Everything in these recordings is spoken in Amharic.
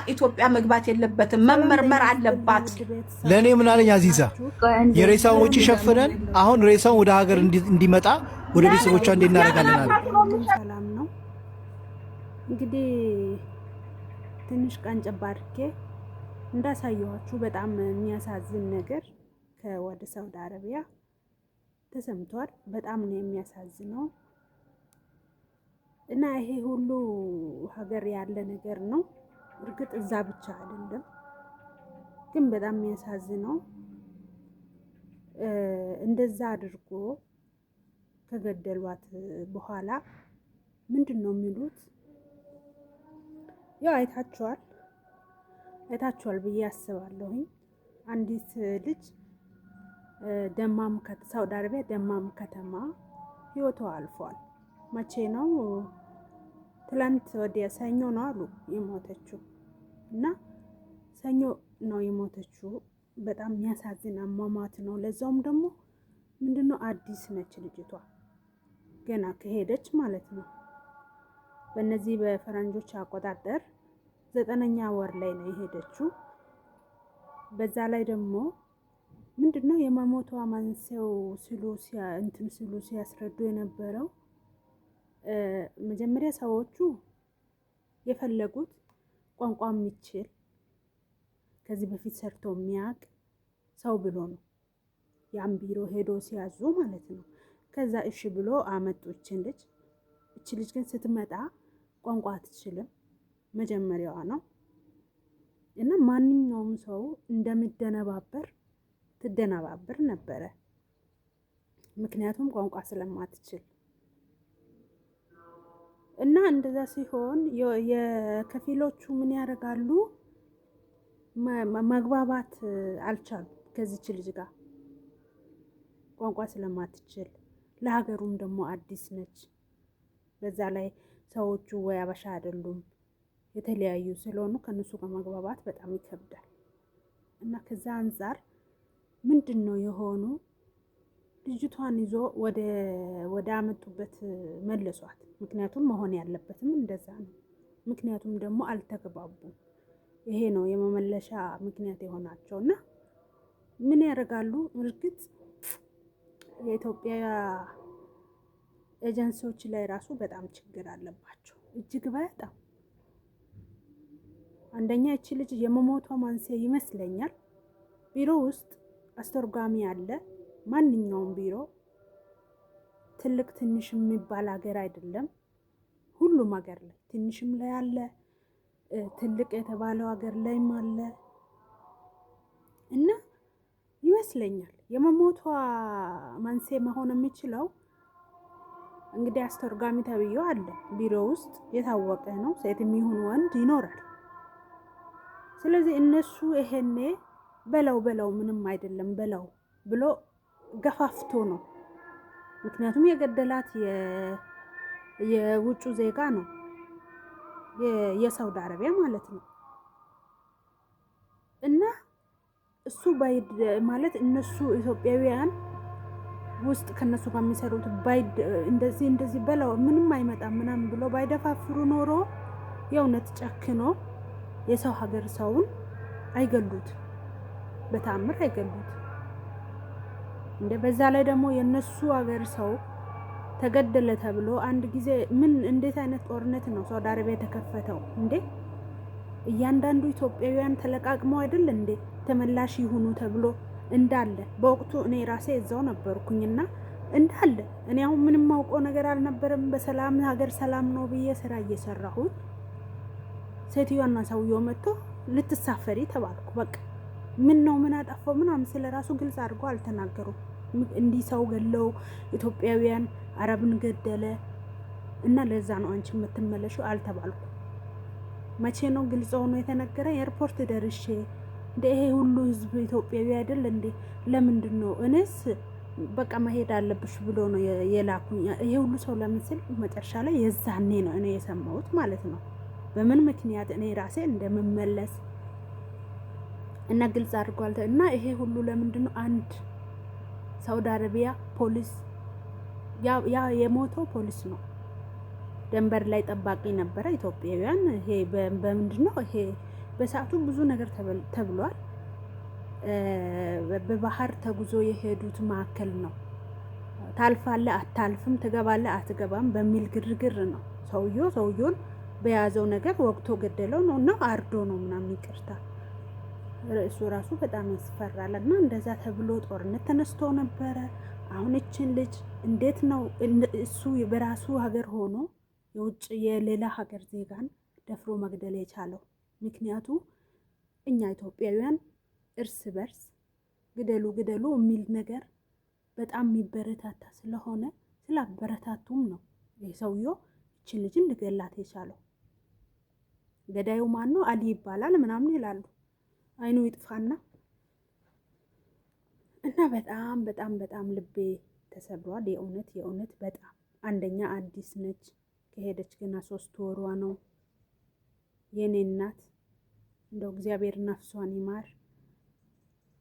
ኢትዮጵያ መግባት የለበትም፣ መመርመር አለባት። ለኔ ምን አለኝ አዚዛ፣ የሬሳውን ወጪ ሸፍነን አሁን ሬሳውን ወደ ሀገር እንዲመጣ ወደ ቤተሰቦቿ እንድናረጋለን አለ። ሰላም ነው እንግዲህ ትንሽ ቀን ጨባርኬ እንዳሳየኋችሁ በጣም የሚያሳዝን ነገር ከወደ ሳውዲ አረቢያ ተሰምቷል። በጣም ነው የሚያሳዝነው እና ይሄ ሁሉ ሀገር ያለ ነገር ነው። እርግጥ እዛ ብቻ አይደለም፣ ግን በጣም የሚያሳዝነው እንደዛ አድርጎ ከገደሏት በኋላ ምንድን ነው የሚሉት? ያው አይታችኋል ብዬ አስባለሁኝ። አንዲት ልጅ ሳውዲ አረቢያ ደማም ከተማ ህይወቷ አልፏል። መቼ ነው? ትላንት ወዲያ ሰኞ ነው አሉ የሞተችው እና ሰኞ ነው የሞተችው። በጣም የሚያሳዝን አሟሟት ነው። ለዛውም ደግሞ ምንድነው አዲስ ነች ልጅቷ፣ ገና ከሄደች ማለት ነው። በእነዚህ በፈረንጆች አቆጣጠር 9ኛ ወር ላይ ነው የሄደችው። በዛ ላይ ደግሞ ምንድነው የመሞቷ መንስኤው ሲሉ ሲያስረዱ የነበረው መጀመሪያ ሰዎቹ የፈለጉት ቋንቋ የሚችል ከዚህ በፊት ሰርቶ የሚያውቅ ሰው ብሎ ነው። ያን ቢሮ ሄዶ ሲያዙ ማለት ነው። ከዛ እሺ ብሎ አመጡ እቺ ልጅ ግን ስትመጣ ቋንቋ አትችልም፣ መጀመሪያዋ ነው እና ማንኛውም ሰው ትደነባበር ነበረ፣ ምክንያቱም ቋንቋ ስለማትችል እና እንደዛ ሲሆን የከፊሎቹ ምን ያደርጋሉ? መግባባት አልቻሉ ከዚች ልጅ ጋር ቋንቋ ስለማትችል፣ ለሀገሩም ደግሞ አዲስ ነች። በዛ ላይ ሰዎቹ ወይ አበሻ አይደሉም የተለያዩ ስለሆኑ ከነሱ ጋር መግባባት በጣም ይከብዳል እና ከዛ አንፃር ምንድን ነው የሆኑ ልጅቷን ይዞ ወደ አመጡበት መለሷት። ምክንያቱም መሆን ያለበትም እንደዛ ነው። ምክንያቱም ደግሞ አልተግባቡም። ይሄ ነው የመመለሻ ምክንያት የሆናቸው እና ምን ያደርጋሉ? እርግጥ የኢትዮጵያ ኤጀንሲዎች ላይ ራሱ በጣም ችግር አለባቸው፣ እጅግ በጣም። አንደኛ እቺ ልጅ የመሞቷ መንስኤ ይመስለኛል ቢሮ ውስጥ አስተርጓሚ አለ። ማንኛውም ቢሮ ትልቅ ትንሽ የሚባል ሀገር አይደለም፣ ሁሉም ሀገር ላይ ትንሽም ላይ አለ፣ ትልቅ የተባለው ሀገር ላይም አለ እና ይመስለኛል የመሞቷ መንስኤ መሆን የሚችለው እንግዲህ አስተርጓሚ ተብዬው አለ ቢሮ ውስጥ የታወቀ ነው፣ ሴትም ይሁን ወንድ ይኖራል። ስለዚህ እነሱ ይሄኔ በለው ምንም አይደለም በለው ብሎ ገፋፍቶ ነው። ምክንያቱም የገደላት የውጩ ዜጋ ነው፣ የሳውዲ አረቢያ ማለት ነው እና እሱ ማለት እነሱ ኢትዮጵያውያን ውስጥ ከነሱ ጋር የሚሰሩት እንደዚህ በለው ምንም አይመጣም ምናምን ብሎ ባይደፋፍሩ ኖሮ የእውነት ጨክኖ የሰው ሀገር ሰውን አይገሉት፣ በታምር አይገሉት። በዛ ላይ ደግሞ የነሱ ሀገር ሰው ተገደለ ተብሎ አንድ ጊዜ እንዴት አይነት ጦርነት ነው ሳውዲ አረቢያ የተከፈተው እንዴ? እያንዳንዱ ኢትዮጵያውያን ተለቃቅመው አይደል እንዴ ተመላሽ ይሁኑ ተብሎ እንዳለ። በወቅቱ እኔ ራሴ እዛው ነበርኩኝና እንዳለ እኔ አሁን ምንም ማውቀው ነገር አልነበረም። በሰላም ሀገር ሰላም ነው ብዬ ስራ እየሰራሁት ሴትዮዋና ሰውየው መጥቶ ልትሳፈሪ ተባልኩ። በቃ ምን አጠፋው ምናምን ስለራሱ ግልጽ አድርጎ አልተናገሩም። እንዲህ ሰው ገለው ኢትዮጵያውያን አረብን ገደለ እና ለዛ ነው አንቺ የምትመለሺው አልተባልኩ። መቼ ነው ግልጽ ሆኖ የተነገረ? ኤርፖርት ደርሼ ይሄ ሁሉ ህዝብ ኢትዮጵያዊ አይደል እንዴ? ለምንድን ነው እኔስ በቃ መሄድ አለብሽ ብሎ ነው የላኩኝ። ይሄ ሁሉ ሰው ለምስል መጨረሻ ላይ የዛኔ ነው እኔ የሰማሁት ማለት ነው፣ በምን ምክንያት እኔ ራሴ እንደምመለስ እና ግልጽ አድርጓል። እና ይሄ ሁሉ ለምንድን ነው? አንድ ሳውዲ አረቢያ ፖሊስ ያ የሞተው ፖሊስ ነው፣ ደንበር ላይ ጠባቂ ነበረ ኢትዮጵያውያን። ይሄ በምንድን ነው ይሄ በሰዓቱ ብዙ ነገር ተብሏል። በባህር ተጉዞ የሄዱት ማዕከል ነው። ታልፋለህ አታልፍም፣ ትገባለህ አትገባም በሚል ግርግር ነው ሰውየውን በያዘው ነገር ወቅቶ ገደለው ነው እና አርዶ ነው ምናምን ይቅርታ ርዕሱ ራሱ በጣም ያስፈራል። እና እንደዛ ተብሎ ጦርነት ተነስቶ ነበረ። አሁን እችን ልጅ እንዴት ነው እሱ በራሱ ሀገር ሆኖ የውጭ የሌላ ሀገር ዜጋን ደፍሮ መግደል የቻለው? ምክንያቱ እኛ ኢትዮጵያውያን እርስ በርስ ግደሉ ግደሉ የሚል ነገር በጣም የሚበረታታ ስለሆነ ስላበረታቱም ነው የሰውየው እችን ልጅ እንድገላት የቻለው። ገዳዩ ማን ነው? አሊ ይባላል ምናምን ይላሉ። አይኑ ይጥፋና እና በጣም በጣም በጣም ልቤ ተሰብሯል። የእውነት በጣም አንደኛ አዲስ ነች፣ ከሄደች ገና 3 ወሯ ነው። የኔ እናት እንደው እግዚአብሔር ነፍሷን ይማር።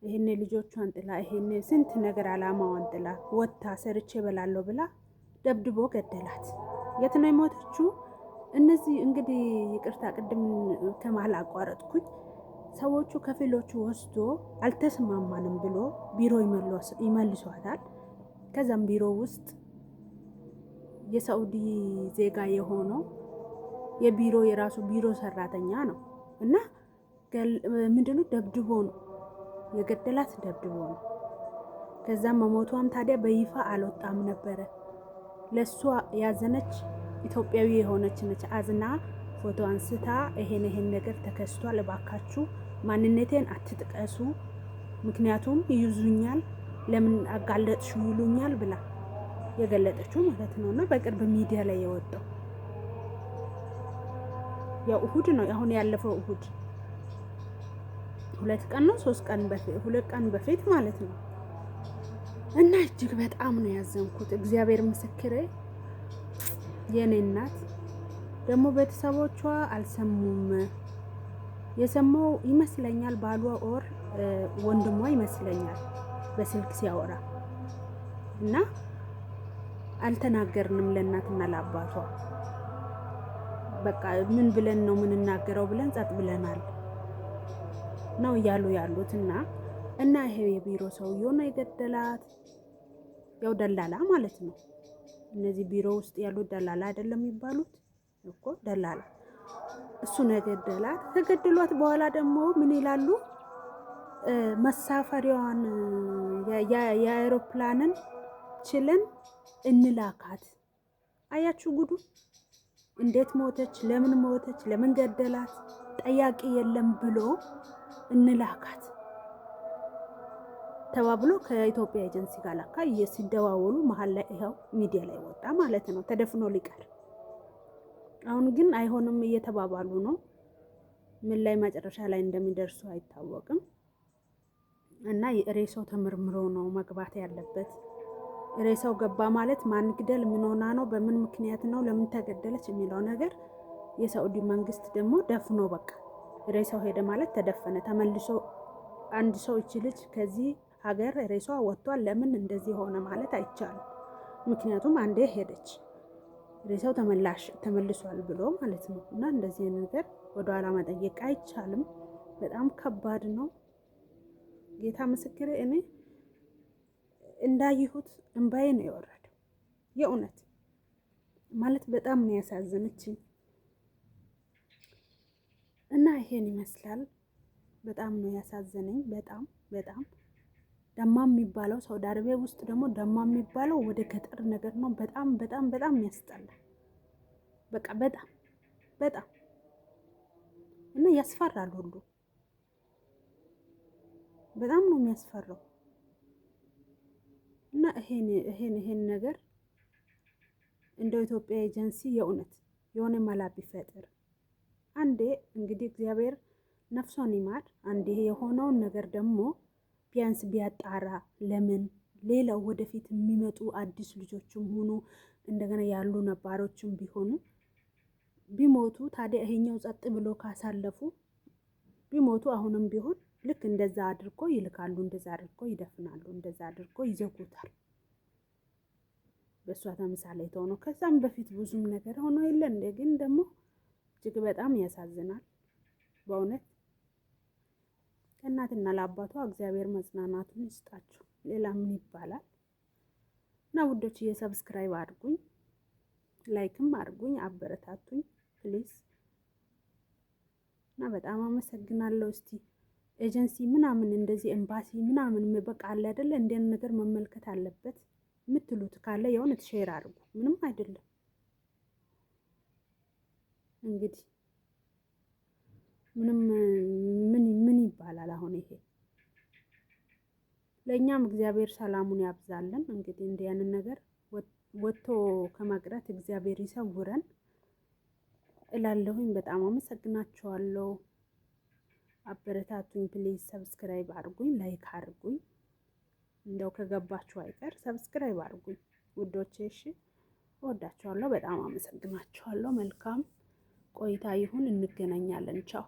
ይሄኔ ልጆቿን ጥላ ይሄኔ ስንት ነገር አላማዋን ጥላ ወታ ሰርቼ እበላለሁ ብላ ደብድቦ ገደላት። የት ነው የሞተችው? እነዚህ እንግዲህ ይቅርታ ቅድም ከመሀል አቋረጥኩኝ። ሰዎቹ ከፊሎቹ ወስዶ አልተስማማንም ብሎ ቢሮ ይመልሷታል። ከዛም ቢሮ ውስጥ የሳውዲ ዜጋ የሆነው የቢሮ የራሱ ቢሮ ሰራተኛ ነው እና ምንድነው ደብድቦ ነው የገደላት፣ ደብድቦ ነው። ከዛም መሞቷም ታዲያ በይፋ አልወጣም ነበረ። ለሷ ያዘነች ኢትዮጵያዊ የሆነች ነች። አዝና ፎቶ አንስታ ይሄን ነገር ተከስቷል፣ እባካችሁ ማንነቴን አትጥቀሱ፣ ምክንያቱም ይይዙኛል፣ ለምን አጋለጥሽው ይሉኛል ብላ የገለጠችው ማለት ነው። እና በቅርብ ሚዲያ ላይ የወጣው ያው እሁድ ነው፣ አሁን ያለፈው እሁድ 2 ቀን ነው 3 ቀን በፊት 2 ቀን በፊት ማለት ነው። እና እጅግ በጣም ነው ያዘንኩት። እግዚአብሔር ምስክሬ። የኔ እናት ደግሞ ቤተሰቦቿ አልሰሙም። የሰማው ይመስለኛል ባሏ ኦር ወንድሟ ይመስለኛል በስልክ ሲያወራ እና አልተናገርንም ለእናትና ለአባቷ። በቃ ምን ብለን ነው የምንናገረው ብለን ጸጥ ብለናል ነው እያሉ ያሉት። እና ይሄ የቢሮ ሰውዬው ነው የገደላት። ያው ደላላ ማለት ነው። እነዚህ ቢሮ ውስጥ ያሉት ደላላ አይደለም የሚባሉት እኮ ደላላ። እሱ ነው የገደላት። ከገደሏት በኋላ ደግሞ ምን ይላሉ? መሳፈሪያዋን የአይሮፕላንን ችለን እንላካት። አያችሁ ጉዱ! እንዴት ሞተች? ለምን ሞተች? ለምን ገደላት? ጠያቂ የለም ብሎ እንላካት ተባብሎ ከኢትዮጵያ ኤጀንሲ ጋር ላካ ሲደዋወሉ መሀል ላይ ይኸው ሚዲያ ላይ ወጣ ማለት ነው። ተደፍኖ ሊቀር አሁን ግን አይሆንም እየተባባሉ ነው። ምን ላይ መጨረሻ ላይ እንደሚደርሱ አይታወቅም። እና ሬሳው ተመርምሮ ነው መግባት ያለበት። ሬሳው ገባ ማለት ማን ግደል፣ ምን ሆና ነው፣ በምን ምክንያት ነው፣ ለምን ተገደለች የሚለው ነገር የሳውዲ መንግስት ደግሞ ደፍኖ በቃ ሬሳው ሄደ ማለት ተደፈነ። ተመልሶ አንድ ሰው እቺ ልጅ ከዚህ ሀገር ሬሷ ወጥቷል ለምን እንደዚህ ሆነ ማለት አይቻልም። ምክንያቱም አንዴ ሄደች ሬሳው ተመልሷል ብሎ ማለት ነው። እና እንደዚህ ነገር ወደኋላ መጠየቅ አይቻልም። በጣም ከባድ ነው። ጌታ ምስክሬ፣ እኔ እንዳየሁት እንባዬ ነው የወረደው። የእውነት ማለት በጣም ነው ያሳዘነችኝ። እና ይሄን ይመስላል። በጣም ነው ያሳዘነኝ። በጣም በጣም ደማም የሚባለው ሳውዲ አረቢያ ውስጥ ደግሞ ደማም የሚባለው ወደ ገጠር ነገር ነው። በጣም በጣም በጣም ያስጠላ። በቃ በጣም በጣም እና ያስፈራል ሁሉ። በጣም ነው የሚያስፈራው። እና ይሄን ነገር እንደ ኢትዮጵያ ኤጀንሲ የእውነት የሆነ መላ ቢፈጥር አንዴ እንግዲህ እግዚአብሔር ነፍሷን ይማር። አንዴ የሆነውን ነገር ደግሞ ቢያንስ ቢያጣራ ለምን ሌላው ወደፊት የሚመጡ አዲስ ልጆችም ሆኑ እንደገና ያሉ ነባሮችም ቢሆኑ ቢሞቱ ታዲያ ይሄኛው ጸጥ ብሎ ካሳለፉ ቢሞቱ አሁንም ቢሆን ልክ እንደዛ አድርጎ ይልካሉ፣ እንደዛ አድርጎ ይደፍናሉ፣ እንደዛ አድርጎ ይዘጉታል። በእሷ ተምሳሌት ሆኖ ከዛም በፊት ብዙም ነገር ሆኖ የለ እንደ ግን ደግሞ እጅግ በጣም ያሳዝናል በእውነት ለእናትና ለአባቷ እግዚአብሔር መጽናናቱን ይስጣችሁ። ሌላ ምን ይባላል? እና ውዶች ሰብስክራይብ አድርጉኝ፣ ላይክም አድርጉኝ፣ አበረታቱኝ ፕሊዝ። እና በጣም አመሰግናለሁ። እስቲ ኤጀንሲ ምናምን እንደዚህ ኤምባሲ ምናምን በቃ አለ አይደለ እንደ ነገር መመልከት አለበት የምትሉት ካለ የሆነ ሼር አድርጉ። ምንም አይደለም እንግዲህ ምንም ምን ይባላል አሁን ይሄ። ለእኛም እግዚአብሔር ሰላሙን ያብዛልን። እንግዲህ እንዲህ ያንን ነገር ወጥቶ ከመቅረት እግዚአብሔር ይሰውረን እላለሁኝ። በጣም አመሰግናችኋለሁ። አበረታቱኝ ፕሊዝ። ሰብስክራይብ አድርጉኝ፣ ላይክ አድርጉኝ። እንደው ከገባችሁ አይቀር ሰብስክራይብ አድርጉኝ ውዶቼ። እሺ፣ እወዳችኋለሁ። በጣም አመሰግናችኋለሁ። መልካም ቆይታ ይሁን። እንገናኛለን። ቻው